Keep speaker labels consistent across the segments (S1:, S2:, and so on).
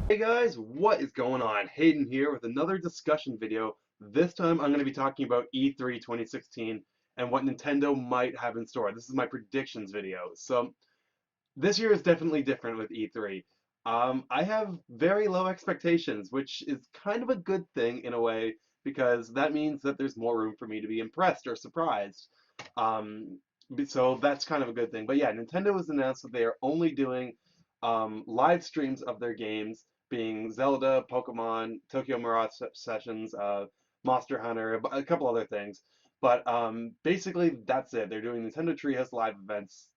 S1: Hey guys, what is going on? Hayden here with another discussion video. This time I'm going to be talking about E3 2016 and what Nintendo might have in store. This is my predictions video. So this year is definitely different with E3. I have very low expectations, which is kind of a good thing in a way because that means that there's more room for me to be impressed or surprised. Um, so that's kind of a good thing. But yeah, Nintendo has announced that they are only doing live streams of their games, being Zelda, Pokemon, Tokyo Mirage Sessions, Monster Hunter, a couple other things. But basically, that's it. They're doing Nintendo Treehouse live events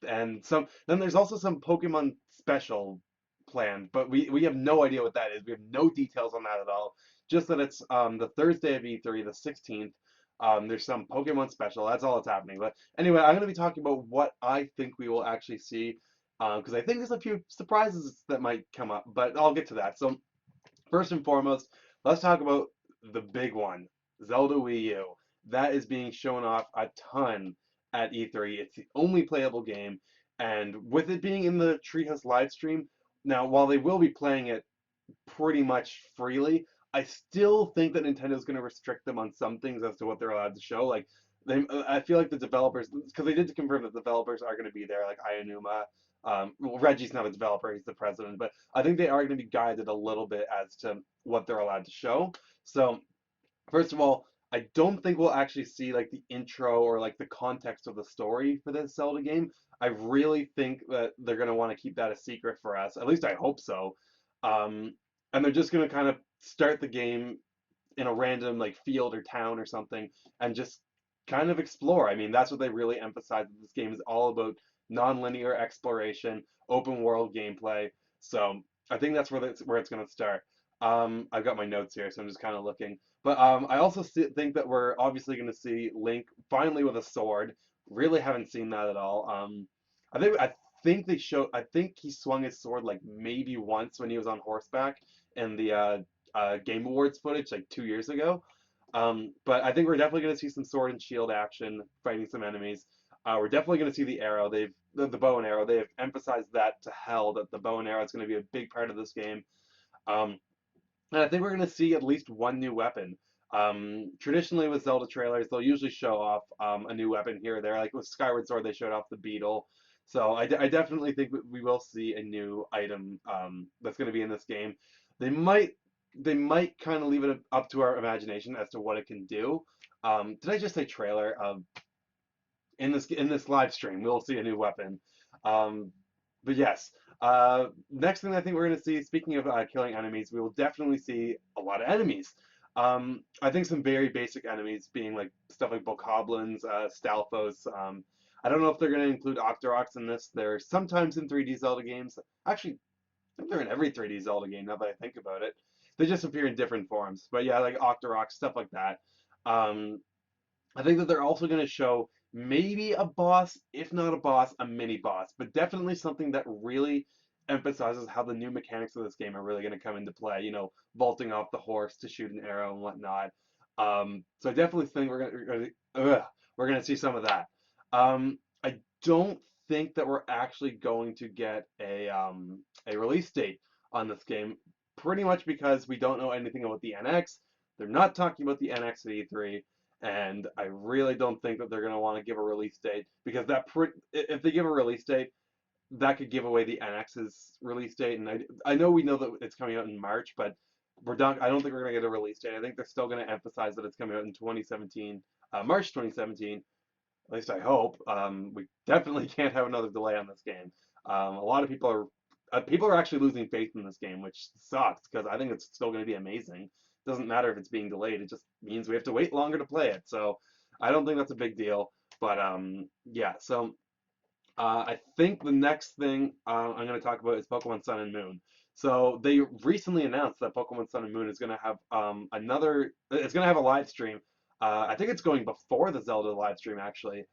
S1: and some then there's also some Pokemon special planned, but we have no idea what that is. We have no details on that at all. Just that it's the Thursday of E3, the 16th. There's some Pokemon special. That's all that's happening. But anyway, I'm going to be talking about what I think we will actually see, because I think there's a few surprises that might come up, but I'll get to that. So first and foremost, let's talk about the big one, Zelda Wii U. That is being shown off a ton at E3. It's the only playable game, and with it being in the Treehouse live stream, now while they will be playing it pretty much freely, I still think that Nintendo's going to restrict them on some things as to what they're allowed to show. Like I feel like the developers, because they did confirm that the developers are going to be there, like Ayanuma. Well, Reggie's not a developer; he's the president. But I think they are going to be guided a little bit as to what they're allowed to show. So first of all, I don't think we'll actually see like the intro or like the context of the story for this Zelda game. I really think that they're going to want to keep that a secret for us. At least I hope so. Um, and they're just going to kind of start the game in a random like field or town or something and just kind of explore. I mean, that's what they really emphasize. This game is all about non-linear exploration, open world gameplay. So I think that's where it's going to start. I've got my notes here, so I'm just kind of looking. But I also think that we're obviously going to see Link finally with a sword. Really haven't seen that at all. I think they show. I think he swung his sword like maybe once when he was on horseback in the Game Awards footage like 2 years ago. But I think we're definitely going to see some sword and shield action fighting some enemies. We're definitely going to see the arrow. The bow and arrow. They have emphasized that to hell that the bow and arrow is going to be a big part of this game. Um, and I think we're going to see at least one new weapon. Traditionally with Zelda trailers, they'll usually show off a new weapon here or there. Like with Skyward Sword, they showed off the beetle. So I definitely think we will see a new item that's going to be in this game. They might they might kind of leave it up to our imagination as to what it can do. Did I just say trailer? In this live stream, we'll see a new weapon. Um, but yes, next thing I think we're going to see, speaking of killing enemies, we will definitely see a lot of enemies. I think some very basic enemies being like stuff like bokoblins, stalfos. I don't know if they're going to include Octoroks in this. They're sometimes in 3D Zelda games. Actually, I think they're in every 3D Zelda game now that I think about it. They just appear in different forms. But yeah, like Octorok, stuff like that. Um, I think that they're also going to show maybe a boss, if not a boss, a mini boss, but definitely something that really emphasizes how the new mechanics of this game are really going to come into play. You know, vaulting off the horse to shoot an arrow and whatnot. So I definitely think we're gonna see some of that. I don't think that we're actually going to get a release date on this game, pretty much because we don't know anything about the NX. They're not talking about the NX at E3, and I really don't think that they're going to want to give a release date because if they give a release date, that could give away the NX's release date. And I know we know that it's coming out in March, but we're done. I don't think we're going to get a release date. I think they're still going to emphasize that it's coming out in 2017, March 2017. At least I hope. We definitely can't have another delay on this game. A lot of people are actually losing faith in this game, which sucks because I think it's still going to be amazing. It doesn't matter if it's being delayed; it just means we have to wait longer to play it. So I don't think that's a big deal. But yeah. So I think the next thing I'm going to talk about is Pokemon Sun and Moon. So they recently announced that Pokemon Sun and Moon is going to have it's going to have a live stream. I think it's going before the Zelda live stream actually,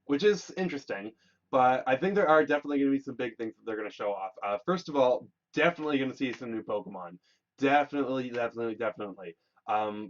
S1: which is interesting. But I think there are definitely going to be some big things that they're going to show off. First of all, definitely going to see some new Pokemon. Definitely, definitely, definitely.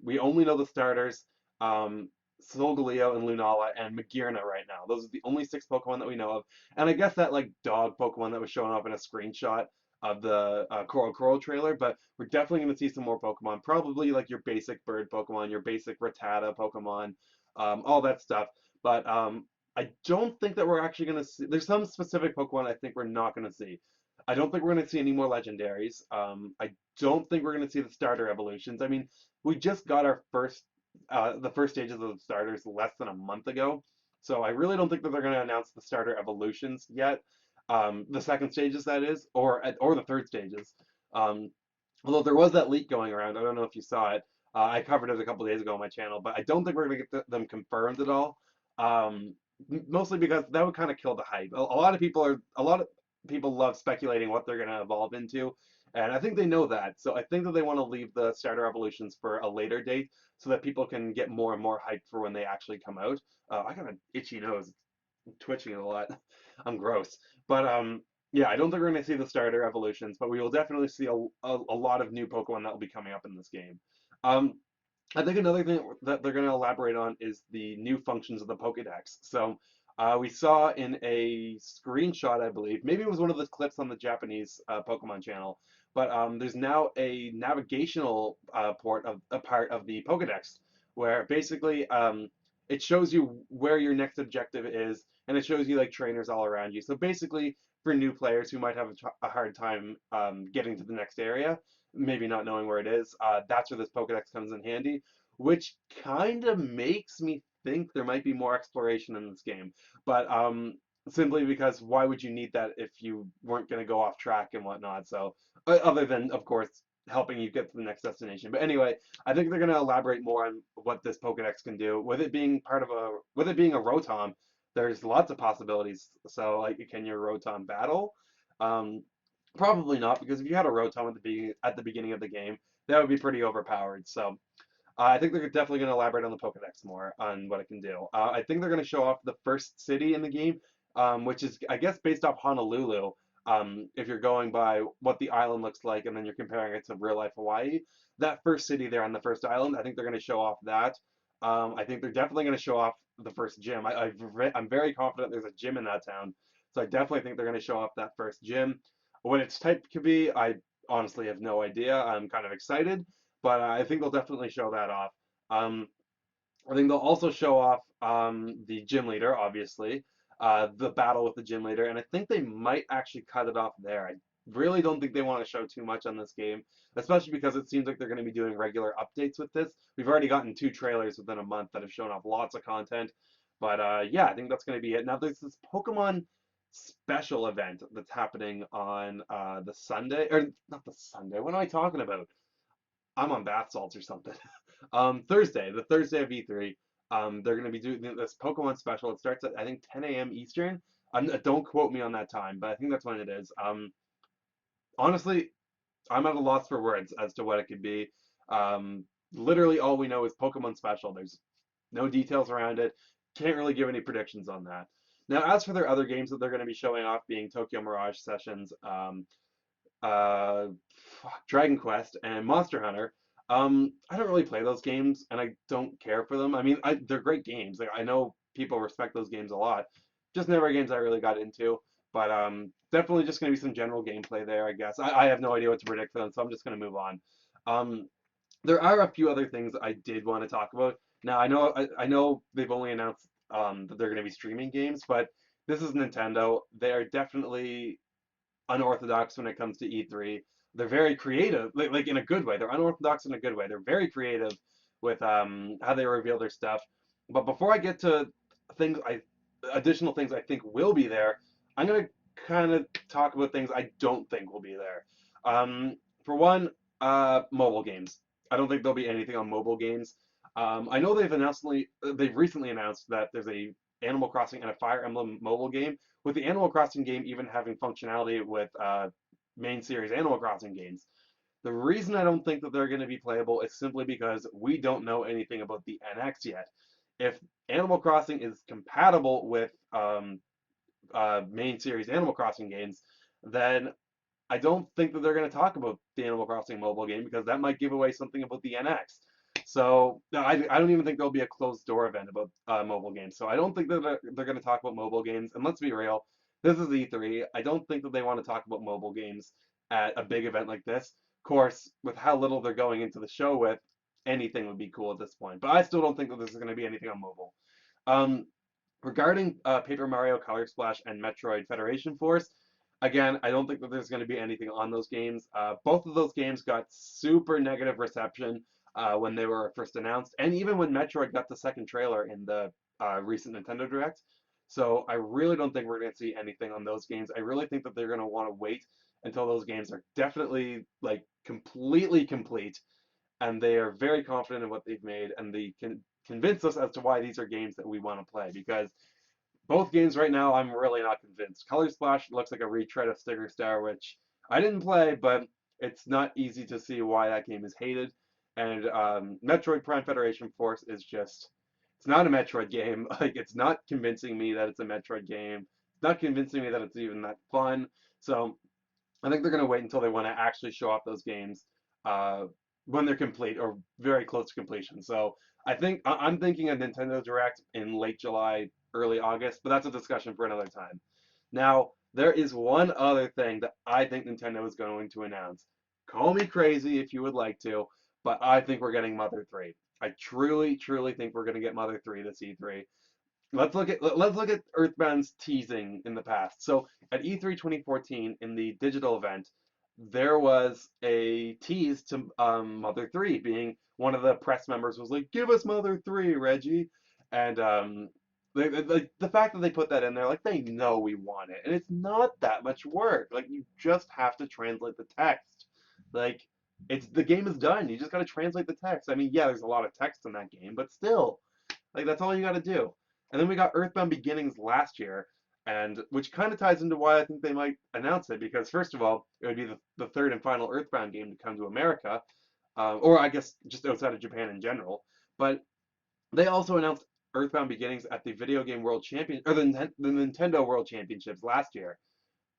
S1: We only know the starters. Solgaleo and Lunala and Magearna right now. Those are the only six Pokemon that we know of. And I guess that like dog Pokemon that was showing up in a screenshot, of the Coral trailer, but we're definitely going to see some more Pokemon. Probably like your basic bird Pokemon, your basic Rattata Pokemon, all that stuff. But I don't think that we're actually going to see. There's some specific Pokemon I think we're not going to see. I don't think we're going to see any more legendaries. I don't think we're going to see the starter evolutions. I mean, we just got our the first stages of the starters less than a month ago. So I really don't think that they're going to announce the starter evolutions yet. The second stages, that is, or the third stages. Um, Although there was that leak going around, I don't know if you saw it. I covered it a couple days ago on my channel, but I don't think we're going to get them confirmed at all. Um, Mostly because that would kind of kill the hype. A lot of people love speculating what they're going to evolve into, and I think they know that. So I think that they want to leave the starter evolutions for a later date so that people can get more and more hyped for when they actually come out. I got an itchy nose, I'm twitching it a lot. I'm gross, but yeah, I don't think we're going to see the starter evolutions, but we will definitely see a lot of new Pokemon that will be coming up in this game. Um, I think another thing that they're going to elaborate on is the new functions of the Pokédex. So we saw in a screenshot, I believe, maybe it was one of the clips on the Japanese Pokemon channel, but there's now a navigational port of a part of the Pokédex where basically it shows you where your next objective is, and it shows you like trainers all around you. So basically, for new players who might have a hard time getting to the next area, maybe not knowing where it is, that's where this Pokedex comes in handy, which kind of makes me think there might be more exploration in this game. But simply because why would you need that if you weren't going to go off track and whatnot? So, other than, of course, helping you get to the next destination. But anyway, I think they're going to elaborate more on what this Pokedex can do. With it being a Rotom, there's lots of possibilities. So, like, can your Rotom battle? Um, Probably not, because if you had a Rotom at the beginning of the game, that would be pretty overpowered. So I think they're definitely going to elaborate on the Pokedex more on what it can do. I think they're going to show off the first city in the game, which is, I guess, based off Honolulu. If you're going by what the island looks like and then you're comparing it to real life Hawaii, that first city there on the first island, I think they're going to show off that. I think they're definitely going to show off the first gym. I'm very confident there's a gym in that town, so I definitely think they're going to show off that first gym. What its type could be, I honestly have no idea. I'm kind of excited, but I think they'll definitely show that off. Um, I think they'll also show off the gym leader, obviously, the battle with the gym leader, and I think they might actually cut it off there. I really don't think they want to show too much on this game, especially because it seems like they're going to be doing regular updates with this. We've already gotten 2 trailers within a month that have shown off lots of content, but yeah, I think that's going to be it. Now, there's this Pokemon special event that's happening on the Sunday, or not the Sunday. What am I talking about? I'm on bath salts or something. Thursday, the Thursday of E3, they're going to be doing this Pokemon special. It starts at I think 10 a.m. Eastern. Don't quote me on that time, but I think that's when it is. Honestly, I'm at a loss for words as to what it could be. Literally, all we know is Pokemon special. There's no details around it. Can't really give any predictions on that. Now, as for their other games that they're going to be showing off, being Tokyo Mirage Sessions, uh, Dragon Quest, and Monster Hunter. I don't really play those games, and I don't care for them. I mean, they're great games. Like, I know people respect those games a lot. Just never games I really got into. But definitely just going to be some general gameplay there, I guess. I have no idea what to predict for them, so I'm just going to move on. Um, there are a few other things I did want to talk about. Now, I know they've only announced that they're going to be streaming games, but this is Nintendo. They are definitely unorthodox when it comes to E3. They're very creative, like in a good way. They're unorthodox in a good way. They're very creative with how they reveal their stuff. But before I get to things additional things I think will be there, I'm gonna kind of talk about things I don't think will be there. For one, mobile games. I don't think there'll be anything on mobile games. I know they've recently announced that there's a Animal Crossing and a Fire Emblem mobile game, with the Animal Crossing game even having functionality with main series Animal Crossing games. The reason I don't think that they're going to be playable is simply because we don't know anything about the NX yet. If Animal Crossing is compatible with main series Animal Crossing games, then I don't think that they're going to talk about the Animal Crossing mobile game because that might give away something about the NX. So no, I don't even think there'll be a closed door event about mobile games. So I don't think that they're going to talk about mobile games. And let's be real, this is E3. I don't think that they want to talk about mobile games. at a big event like this. Of course, with how little they're going into the show with, anything would be cool at this point. But I still don't think that this is going to be anything on mobile. Um, Regarding Paper Mario Color Splash and Metroid Federation Force, again, I don't think that there's going to be anything on those games. Both of those games got super negative reception when they were first announced, and even when Metroid got the second trailer in the recent Nintendo Direct. So I really don't think we're going to see anything on those games. I really think that they're going to want to wait until those games are definitely like completely complete and they are very confident in what they've made, and they can convince us as to why these are games that we want to play. Because both games right now, I'm really not convinced. Color Splash looks like a retread of Sticker Star, which I didn't play, but it's not easy to see why that game is hated. And Metroid Prime Federation Force is just, it's not a Metroid game. Like, it's not convincing me that it's a Metroid game. It's not convincing me that it's even that fun. So I think they're going to wait until they want to actually show off those games uh, when they're complete or very close to completion. So I'm thinking a Nintendo Direct in late July, early August, but that's a discussion for another time. Now, there is one other thing that I think Nintendo is going to announce. Call me crazy if you would like to, but I think we're getting Mother 3. I truly, truly think we're going to get Mother 3 this E3. Let's look at Earthbound's teasing in the past. So at E3 2014 in the digital event, there was a tease to Mother 3 being one of the press members was like, "Give us Mother 3, Reggie," and the fact that they put that in there, like they know we want it, and it's not that much work. Like you just have to translate the text. Like it's the game is done. You just got to translate the text. I mean, yeah, there's a lot of text in that game, but still. Like that's all you got to do. And then we got Earthbound Beginnings last year, and which kind of ties into why I think they might announce it because first of all, it would be the third and final Earthbound game to come to America, or I guess just outside of Japan in general. But they also announced Earthbound Beginnings at the Video Game World Champion or the Nintendo World Championships last year.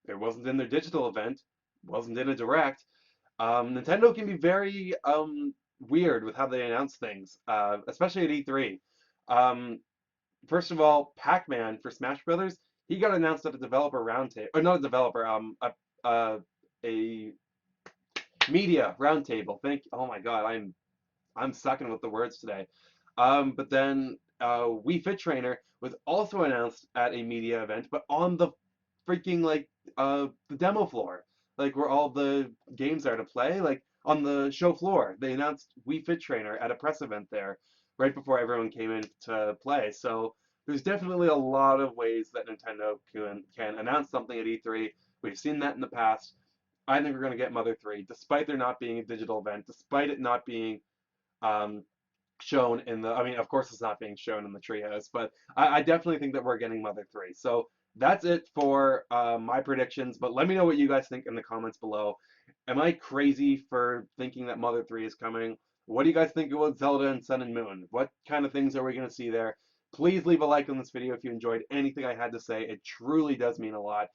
S1: It wasn't in their digital event, wasn't in a direct. Nintendo can be very weird with how they announce things, especially at E3. Um, First of all, Pac-Man for Smash Brothers, he got announced at a developer roundtable, or not a developer, a media roundtable. Oh my God, I'm sucking with the words today. But then Wii Fit Trainer was also announced at a media event, but on the freaking like the demo floor, like where all the games are to play, like on the show floor. They announced Wii Fit Trainer at a press event there, right before everyone came in to play. So there's definitely a lot of ways that Nintendo can announce something at E3. We've seen that in the past. I think we're going to get Mother 3, despite there not being a digital event, despite it not being um, shown in the. I mean, of course, it's not being shown in the treehouse, but I definitely think that we're getting Mother 3. So that's it for my predictions. But let me know what you guys think in the comments below. Am I crazy for thinking that Mother 3 is coming? What do you guys think about Zelda and Sun and Moon? What kind of things are we going to see there? Please leave a like on this video if you enjoyed anything I had to say. It truly does mean a lot.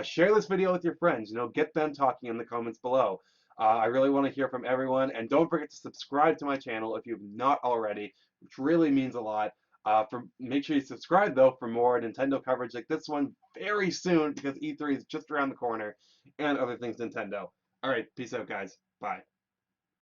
S1: Share this video with your friends. Get them talking in the comments below. I really want to hear from everyone, and don't forget to subscribe to my channel if you've not already, which really means a lot. Make sure you subscribe though for more Nintendo coverage like this one very soon because E3 is just around the corner and other things Nintendo. All right, peace out, guys. Bye.